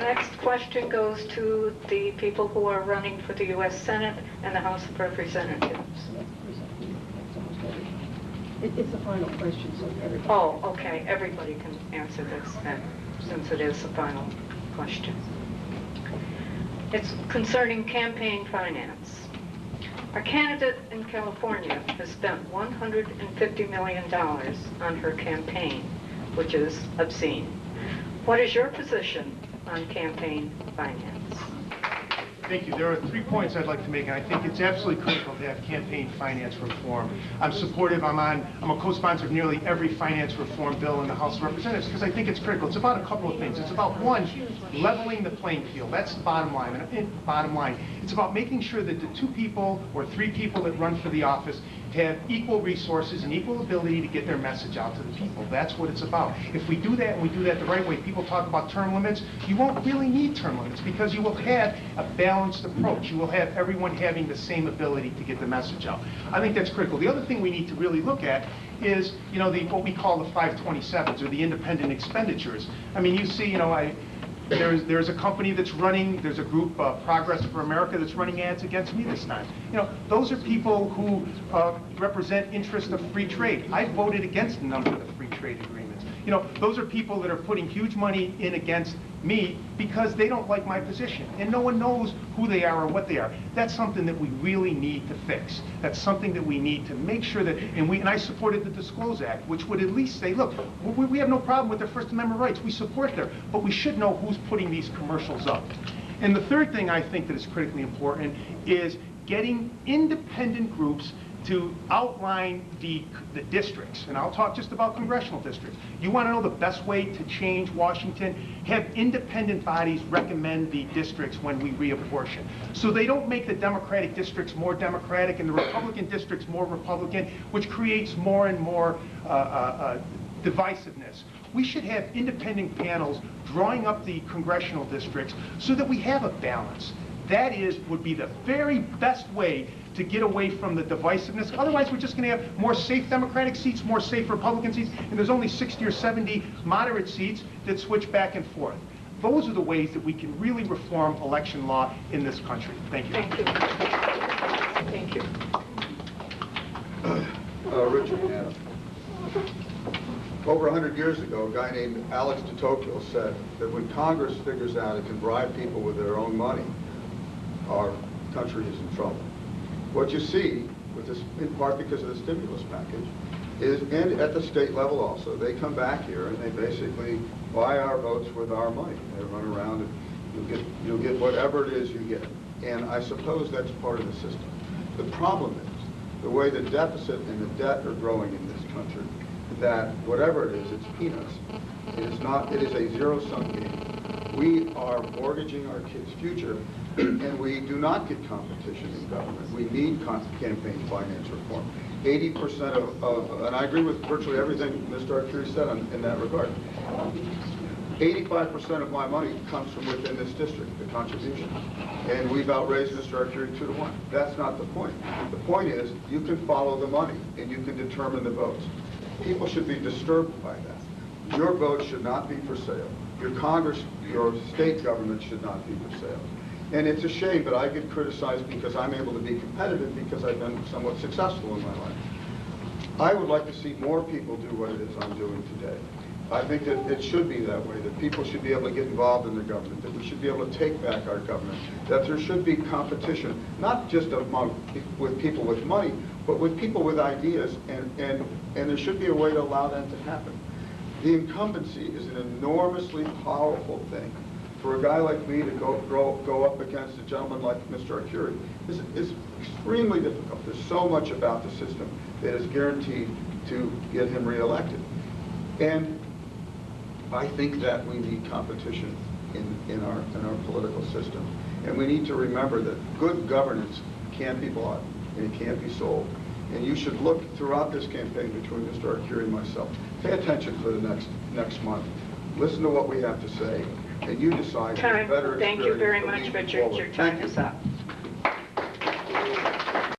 next question goes to the people who are running for the U.S. Senate and the House of Representatives. It's the final question, so everybody. Oh, okay. Everybody can answer this then, since it is the final question. It's concerning campaign finance. Our candidate in California has spent $150 million on her campaign, which is obscene. What is your position on campaign finance? Thank you. There are 3 points I'd like to make, and I think it's absolutely critical to have campaign finance reform. I'm supportive. I'm a co-sponsor of nearly every finance reform bill in the House of Representatives because I think it's critical. It's about a couple of things. It's about, one, leveling the playing field. That's the bottom line. It's about making sure that the 2 people or 3 people that run for the office have equal resources and equal ability to get their message out to the people. That's what it's about. If we do that and we do that the right way, people talk about term limits, you won't really need term limits because you will have a balanced approach. You will have everyone having the same ability to get the message out. I think that's critical. The other thing we need to really look at is, what we call the 527s or the independent expenditures. I mean, you see, there's a company that's running, there's a group, Progress for America, that's running ads against me this time. Those are people who represent interest of free trade. I voted against a number of the free trade agreements. Those are people that are putting huge money in against me because they don't like my position. And no one knows who they are or what they are. That's something that we really need to fix. That's something that we need to make sure that, and I supported the Disclose Act, which would at least say, look, we have no problem with their First Amendment rights. We support them, but we should know who's putting these commercials up. And the third thing I think that is critically important is getting independent groups to outline the districts, and I'll talk just about congressional districts. You want to know the best way to change Washington? Have independent bodies recommend the districts when we reapportion. So they don't make the Democratic districts more Democratic and the Republican districts more Republican, which creates more and more divisiveness. We should have independent panels drawing up the congressional districts so that we have a balance. That would be the very best way to get away from the divisiveness. Otherwise, we're just going to have more safe Democratic seats, more safe Republican seats, and there's only 60 or 70 moderate seats that switch back and forth. Those are the ways that we can really reform election law in this country. Thank you. Thank you. Thank you. Richard Hanna. Over 100 years ago, a guy named Alex de Tocqueville said that when Congress figures out it can bribe people with their own money, our country is in trouble. What you see, with this, in part because of the stimulus package, is, and at the state level also, they come back here and they basically buy our votes with our money. They run around and you'll get whatever it is you get. And I suppose that's part of the system. The problem is the way the deficit and the debt are growing in this country, that whatever it is, it's peanuts. It is a zero-sum game. We are mortgaging our kids' future, and we do not get competition in government. We need campaign finance reform. 80% of, and I agree with virtually everything Mr. Arcuri said in that regard. 85% of my money comes from within this district, the contribution. And we've outraised Mr. Arcuri 2-to-1. That's not the point. The point is, you can follow the money, and you can determine the votes. People should be disturbed by that. Your vote should not be for sale. Your Congress, your state government should not be for sale. And it's a shame that I get criticized because I'm able to be competitive because I've been somewhat successful in my life. I would like to see more people do what it is I'm doing today. I think that it should be that way, that people should be able to get involved in the government, that we should be able to take back our government, that there should be competition, not just with people with money, but with people with ideas, and there should be a way to allow that to happen. The incumbency is an enormously powerful thing. For a guy like me to go up against a gentleman like Mr. Arcuri is extremely difficult. There's so much about the system that is guaranteed to get him reelected. And I think that we need competition in our political system. And we need to remember that good governance can't be bought and it can't be sold. And you should look throughout this campaign between Mr. Arcuri and myself. Pay attention for the next month. Listen to what we have to say, and you decide. Thank you very much, Richard. Your time is up.